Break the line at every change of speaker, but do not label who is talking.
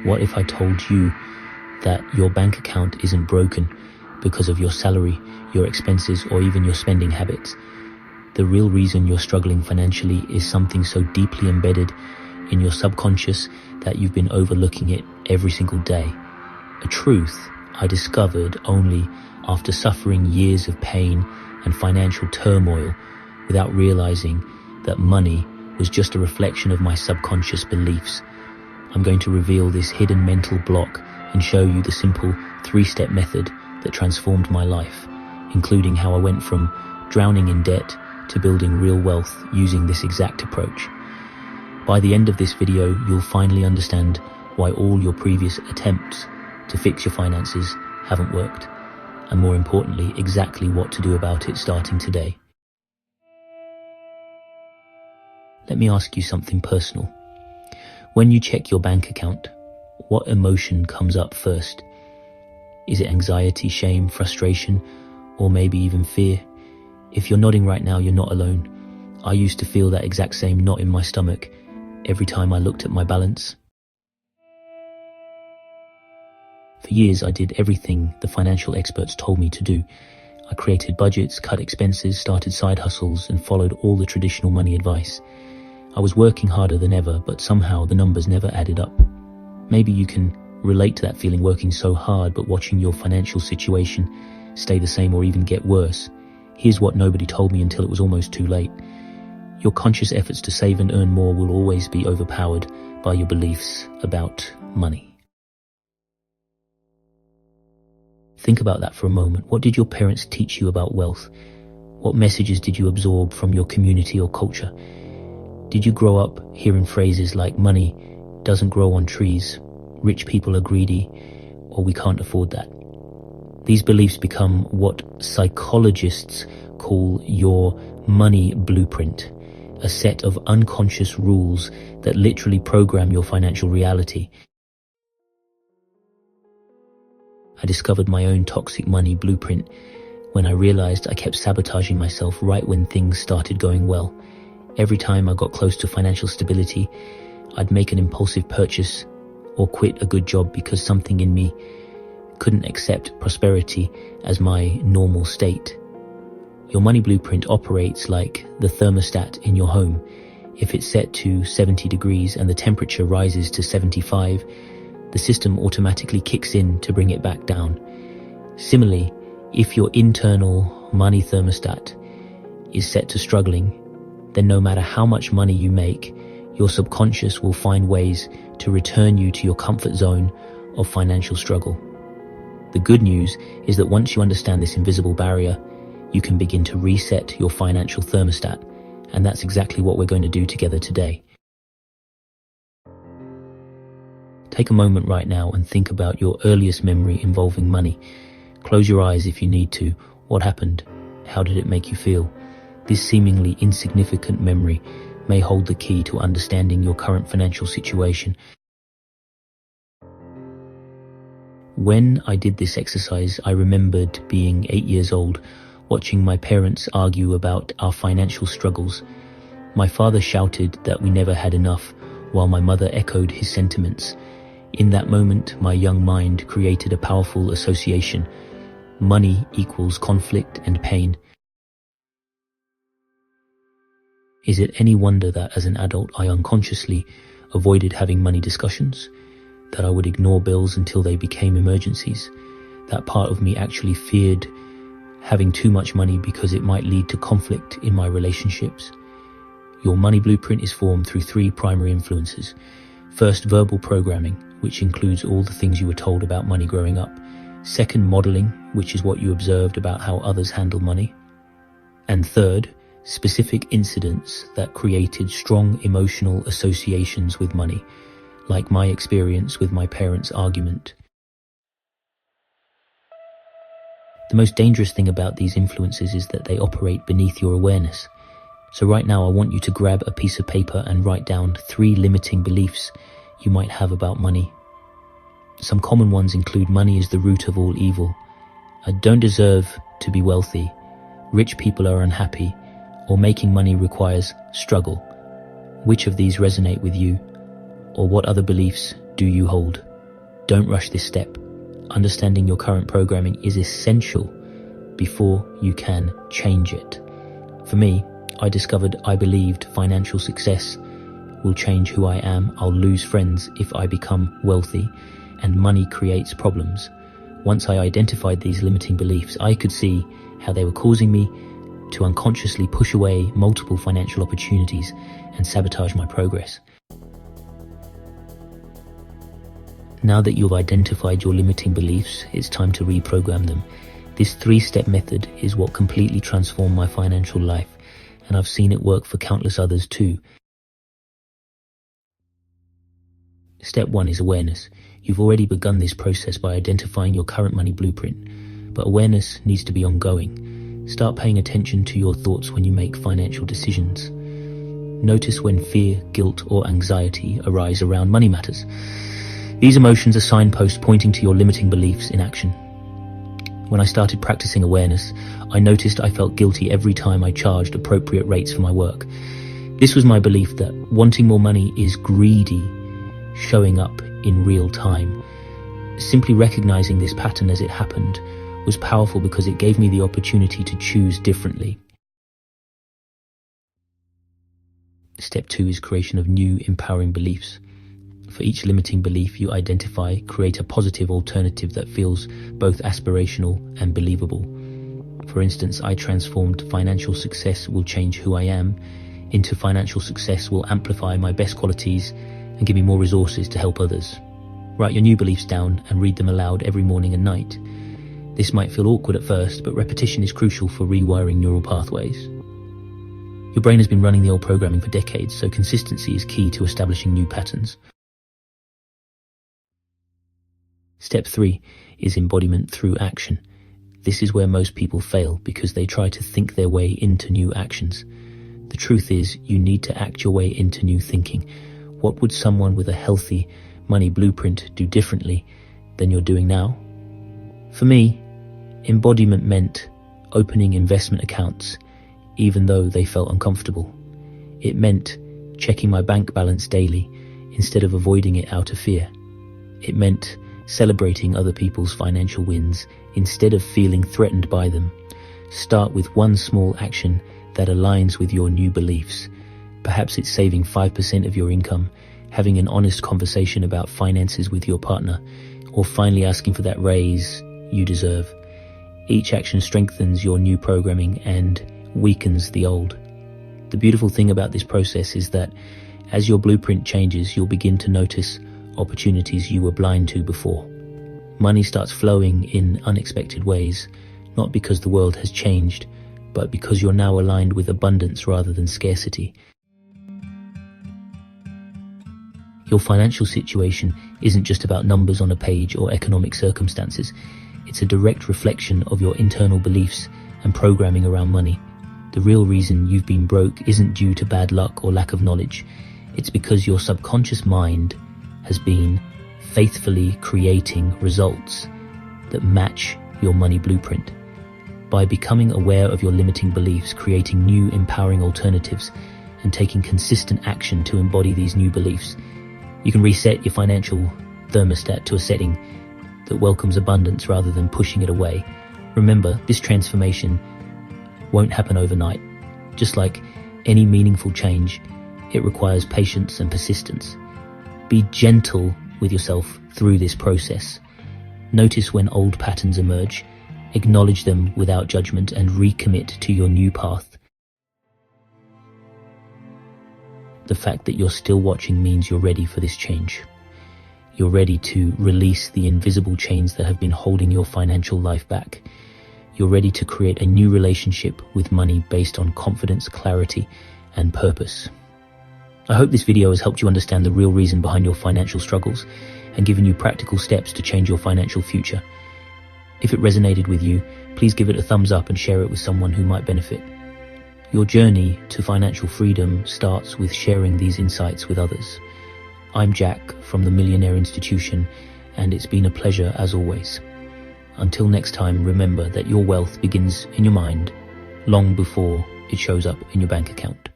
What if I told you that your bank account isn't broken because of your salary, your expenses, or even your spending habits? The real reason you're struggling financially is something so deeply embedded in your subconscious that you've been overlooking it every single day. A truth I discovered only after suffering years of pain and financial turmoil without realizing that money was just a reflection of my subconscious beliefs. I'm going to reveal this hidden mental block and show you the simple 3-step method that transformed my life, including how I went from drowning in debt to building real wealth using this exact approach. By the end of this video, you'll finally understand why all your previous attempts to fix your finances haven't worked, and more importantly, exactly what to do about it starting today. Let me ask you something personal. When you check your bank account, what emotion comes up first? Is it anxiety, shame, frustration, or maybe even fear? If you're nodding right now, you're not alone. I used to feel that exact same knot in my stomach every time I looked at my balance. For years, I did everything the financial experts told me to do. I created budgets, cut expenses, started side hustles, and followed all the traditional money advice. I was working harder than ever, but somehow the numbers never added up. Maybe you can relate to that feeling, working so hard but watching your financial situation stay the same or even get worse. Here's what nobody told me until it was almost too late. Your conscious efforts to save and earn more will always be overpowered by your beliefs about money. Think about that for a moment. What did your parents teach you about wealth? What messages did you absorb from your community or culture? Did you grow up hearing phrases like money doesn't grow on trees, rich people are greedy, or we can't afford that? These beliefs become what psychologists call your money blueprint, a set of unconscious rules that literally program your financial reality. I discovered my own toxic money blueprint when I realized I kept sabotaging myself right when things started going well. Every time I got close to financial stability, I'd make an impulsive purchase or quit a good job because something in me couldn't accept prosperity as my normal state. Your money blueprint operates like the thermostat in your home. If it's set to 70 degrees and the temperature rises to 75, the system automatically kicks in to bring it back down. Similarly, if your internal money thermostat is set to struggling, then no matter how much money you make, your subconscious will find ways to return you to your comfort zone of financial struggle. The good news is that once you understand this invisible barrier, you can begin to reset your financial thermostat, and that's exactly what we're going to do together today. Take a moment right now and think about your earliest memory involving money. Close your eyes if you need to. What happened? How did it make you feel? This seemingly insignificant memory may hold the key to understanding your current financial situation. When I did this exercise, I remembered being 8 years old, watching my parents argue about our financial struggles. My father shouted that we never had enough, while my mother echoed his sentiments. In that moment, my young mind created a powerful association. Money equals conflict and pain. Is it any wonder that as an adult I unconsciously avoided having money discussions? That I would ignore bills until they became emergencies? That part of me actually feared having too much money because it might lead to conflict in my relationships? Your money blueprint is formed through 3 primary influences. First, verbal programming, which includes all the things you were told about money growing up. Second, modeling, which is what you observed about how others handle money. And third, specific incidents that created strong emotional associations with money, like my experience with my parents' argument. The most dangerous thing about these influences is that they operate beneath your awareness. So right now I want you to grab a piece of paper and write down 3 limiting beliefs you might have about money. Some common ones include money is the root of all evil. I don't deserve to be wealthy. Rich people are unhappy. Or making money requires struggle. Which of these resonate with you? Or what other beliefs do you hold? Don't rush this step. Understanding your current programming is essential before you can change it. For me, I discovered I believed financial success will change who I am. I'll lose friends if I become wealthy, and money creates problems. Once I identified these limiting beliefs, I could see how they were causing me to unconsciously push away multiple financial opportunities and sabotage my progress. Now that you've identified your limiting beliefs, it's time to reprogram them. This 3-step method is what completely transformed my financial life, and I've seen it work for countless others too. Step 1 is awareness. You've already begun this process by identifying your current money blueprint, but awareness needs to be ongoing. Start paying attention to your thoughts when you make financial decisions. Notice when fear, guilt, or anxiety arise around money matters. These emotions are signposts pointing to your limiting beliefs in action. When I started practicing awareness, I noticed I felt guilty every time I charged appropriate rates for my work. This was my belief that wanting more money is greedy, showing up in real time. Simply recognizing this pattern as it happened was powerful because it gave me the opportunity to choose differently. Step 2 is creation of new empowering beliefs. For each limiting belief you identify, create a positive alternative that feels both aspirational and believable. For instance, I transformed financial success will change who I am into financial success will amplify my best qualities and give me more resources to help others. Write your new beliefs down and read them aloud every morning and night. This might feel awkward at first, but repetition is crucial for rewiring neural pathways. Your brain has been running the old programming for decades, so consistency is key to establishing new patterns. Step 3 is embodiment through action. This is where most people fail because they try to think their way into new actions. The truth is, you need to act your way into new thinking. What would someone with a healthy money blueprint do differently than you're doing now? For me, embodiment meant opening investment accounts even though they felt uncomfortable. It meant checking my bank balance daily instead of avoiding it out of fear. It meant celebrating other people's financial wins instead of feeling threatened by them. Start with one small action that aligns with your new beliefs. Perhaps it's saving 5% of your income, having an honest conversation about finances with your partner, or finally asking for that raise you deserve. Each action strengthens your new programming and weakens the old. The beautiful thing about this process is that as your blueprint changes, you'll begin to notice opportunities you were blind to before. Money starts flowing in unexpected ways, not because the world has changed, but because you're now aligned with abundance rather than scarcity. Your financial situation isn't just about numbers on a page or economic circumstances. It's a direct reflection of your internal beliefs and programming around money. The real reason you've been broke isn't due to bad luck or lack of knowledge. It's because your subconscious mind has been faithfully creating results that match your money blueprint. By becoming aware of your limiting beliefs, creating new empowering alternatives, and taking consistent action to embody these new beliefs, you can reset your financial thermostat to a setting that welcomes abundance rather than pushing it away. Remember, this transformation won't happen overnight. Just like any meaningful change, it requires patience and persistence. Be gentle with yourself through this process. Notice when old patterns emerge, acknowledge them without judgment, and recommit to your new path. The fact that you're still watching means you're ready for this change. You're ready to release the invisible chains that have been holding your financial life back. You're ready to create a new relationship with money based on confidence, clarity, and purpose. I hope this video has helped you understand the real reason behind your financial struggles and given you practical steps to change your financial future. If it resonated with you, please give it a thumbs up and share it with someone who might benefit. Your journey to financial freedom starts with sharing these insights with others. I'm Jack from the Millionaire Institution, and it's been a pleasure as always. Until next time, remember that your wealth begins in your mind long before it shows up in your bank account.